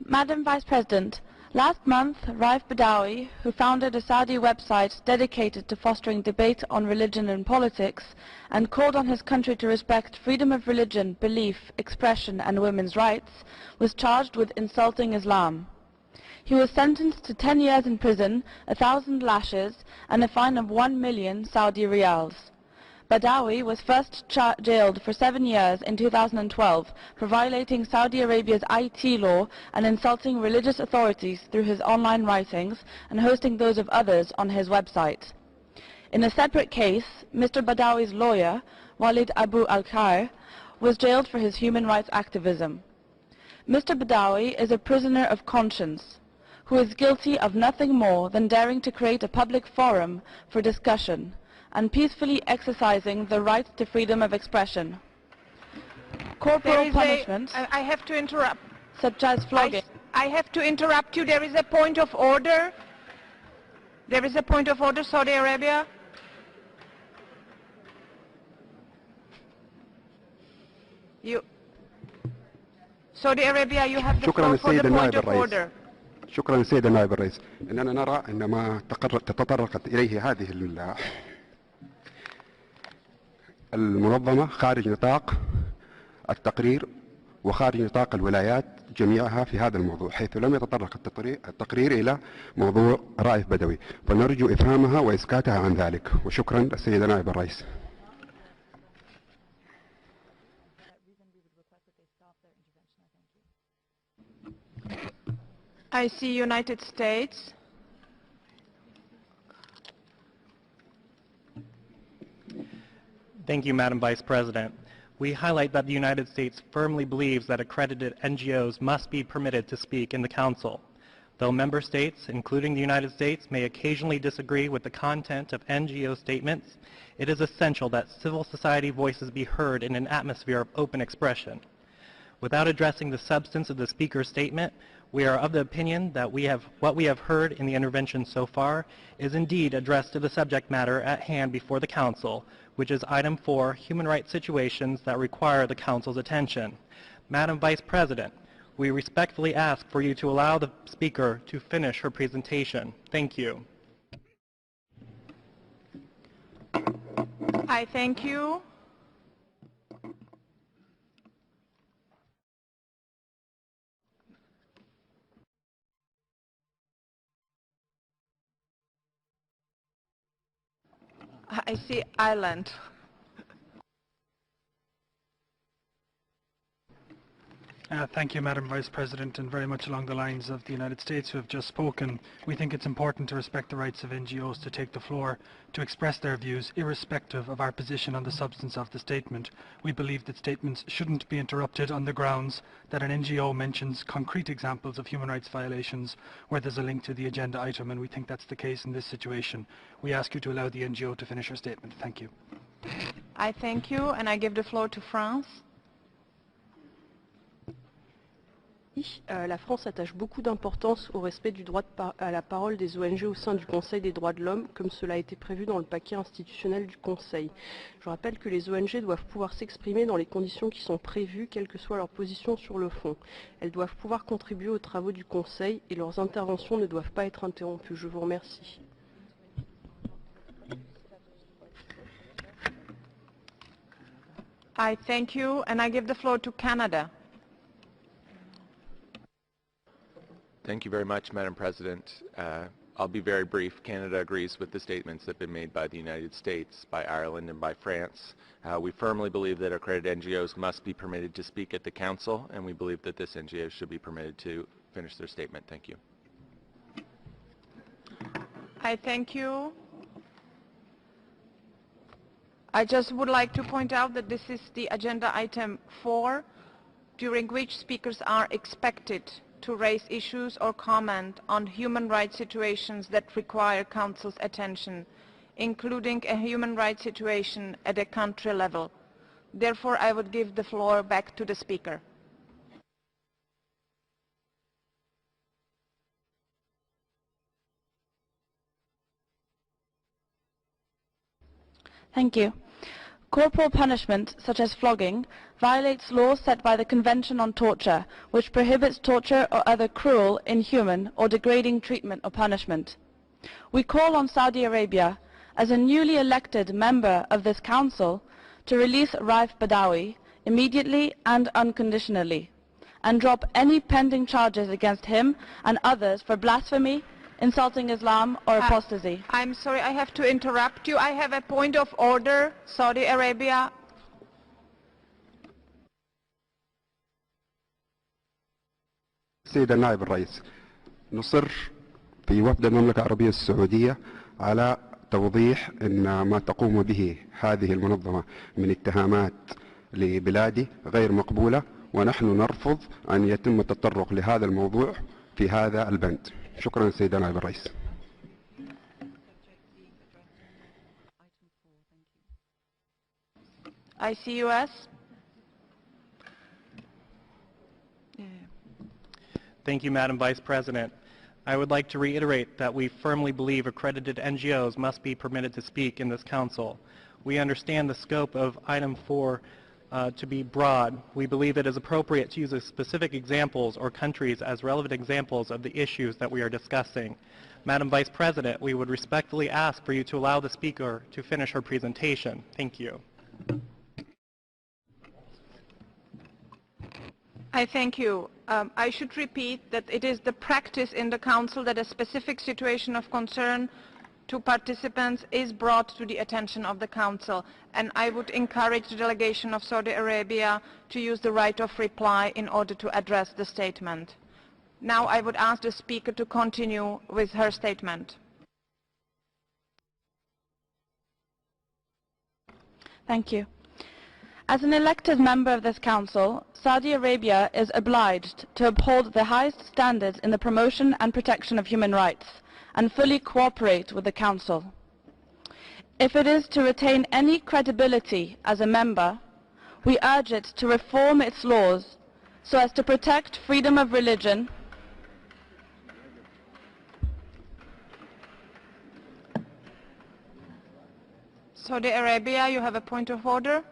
Madam Vice President, last month, Raif Badawi, who founded a Saudi website dedicated to fostering debate on religion and politics, and called on his country to respect freedom of religion, belief, expression and women's rights, was charged with insulting Islam. He was sentenced to 10 years in prison, 1,000 lashes, and a fine of 1 million Saudi riyals. Badawi was first jailed for 7 years in 2012 for violating Saudi Arabia's IT law and insulting religious authorities through his online writings and hosting those of others on his website. In a separate case, Mr. Badawi's lawyer, Walid Abu Al-Khair, was jailed for his human rights activism. Mr. Badawi is a prisoner of conscience, who is guilty of nothing more than daring to create a public forum for discussion and peacefully exercising the right to freedom of expression. Corporal punishment, I have to interrupt. Such as flogging. I have to interrupt you. There is a point of order. There is a point of order, Saudi Arabia. Saudi Arabia, you have the floor for the point of order. شكرا سيد النائب الرئيس. إننا نرى أن ما تطرقت إليه هذه المنظمة خارج نطاق التقرير وخارج نطاق الولايات جميعها في هذا الموضوع، حيث لم يتطرق التقرير إلى موضوع رائف بدوي، فنرجو إفهامها وإسكاتها عن ذلك. وشكرا السيد نائب الرئيس. I see United States. Thank you, Madam Vice President. We highlight that the United States firmly believes that accredited NGOs must be permitted to speak in the Council. Though member states, including the United States, may occasionally disagree with the content of NGO statements, it is essential that civil society voices be heard in an atmosphere of open expression. Without addressing the substance of the speaker's statement, we are of the opinion that what we have heard in the intervention so far is indeed addressed to the subject matter at hand before the Council, which is item 4, human rights situations that require the Council's attention. Madam Vice President, we respectfully ask for you to allow the speaker to finish her presentation. Thank you. I thank you. I see Ireland. Thank you, Madam Vice President, and very much along the lines of the United States who have just spoken, we think it's important to respect the rights of NGOs to take the floor, to express their views, irrespective of our position on the substance of the statement. We believe that statements shouldn't be interrupted on the grounds that an NGO mentions concrete examples of human rights violations where there's a link to the agenda item, and we think that's the case in this situation. We ask you to allow the NGO to finish her statement. Thank you. I thank you, and I give the floor to France. La France attache beaucoup d'importance au respect du droit à la parole des ONG au sein du Conseil des droits de l'homme, comme cela a été prévu dans le paquet institutionnel du Conseil. Je rappelle que les ONG doivent pouvoir s'exprimer dans les conditions qui sont prévues, quelle que soit leur position sur le fond. Elles doivent pouvoir contribuer aux travaux du Conseil et leurs interventions ne doivent pas être interrompues. Je vous remercie. I thank you, and I give the floor to Canada. Thank you very much, Madam President. I'll be very brief. Canada agrees with the statements that have been made by the United States, by Ireland, and by France. We firmly believe that accredited NGOs must be permitted to speak at the Council, and we believe that this NGO should be permitted to finish their statement. Thank you. I thank you. I just would like to point out that this is the agenda item 4, during which speakers are expected to raise issues or comment on human rights situations that require Council's attention, including a human rights situation at a country level. Therefore, I would give the floor back to the speaker. Thank you. Corporal punishment, such as flogging, violates laws set by the Convention on Torture, which prohibits torture or other cruel, inhuman, or degrading treatment or punishment. We call on Saudi Arabia, as a newly elected member of this Council, to release Raif Badawi immediately and unconditionally, and drop any pending charges against him and others for blasphemy, insulting Islam, or apostasy. I'm sorry, I have to interrupt you. I have a point of order. Saudi Arabia. سيد النائب الرئيس، نصر في وفد المملكة العربية السعودية على توضيح أن ما تقوم به هذه المنظمة من اتهامات لبلادي غير مقبولة، ونحن نرفض أن يتم التطرق لهذا الموضوع في هذا البند. شكرا سيد النائب الرئيس. ICUS. Thank you, Madam Vice President. I would like to reiterate that we firmly believe accredited NGOs must be permitted to speak in this Council. We understand the scope of item 4 to be broad. We believe it is appropriate to use specific examples or countries as relevant examples of the issues that we are discussing. Madam Vice President, we would respectfully ask for you to allow the speaker to finish her presentation. Thank you. I thank you. I should repeat that it is the practice in the Council that a specific situation of concern to participants is brought to the attention of the Council, and I would encourage the delegation of Saudi Arabia to use the right of reply in order to address the statement. Now I would ask the speaker to continue with her statement. Thank you. As an elected member of this Council, Saudi Arabia is obliged to uphold the highest standards in the promotion and protection of human rights and fully cooperate with the Council. If it is to retain any credibility as a member, we urge it to reform its laws so as to protect freedom of religion, Saudi Arabia, you have a point of order?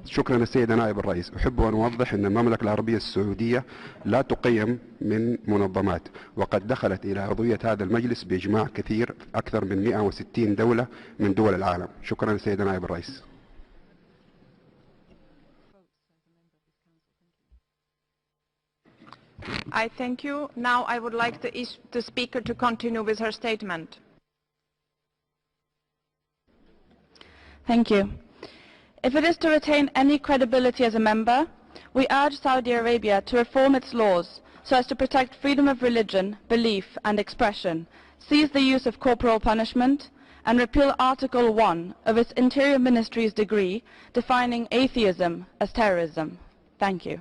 شكرا السيد نائب الرئيس. أحب أن أوضح أن المملكة العربية السعودية لا تقيم من منظمات، وقد دخلت إلى عضوية هذا المجلس بإجماع كثير أكثر من 160 دولة من دول العالم. شكرا السيد نائب الرئيس. I thank you. Now I would like the speaker to continue with her statement. Thank you. If it is to retain any credibility as a member, we urge Saudi Arabia to reform its laws so as to protect freedom of religion, belief and expression, cease the use of corporal punishment, and repeal Article 1 of its Interior Ministry's decree defining atheism as terrorism. Thank you.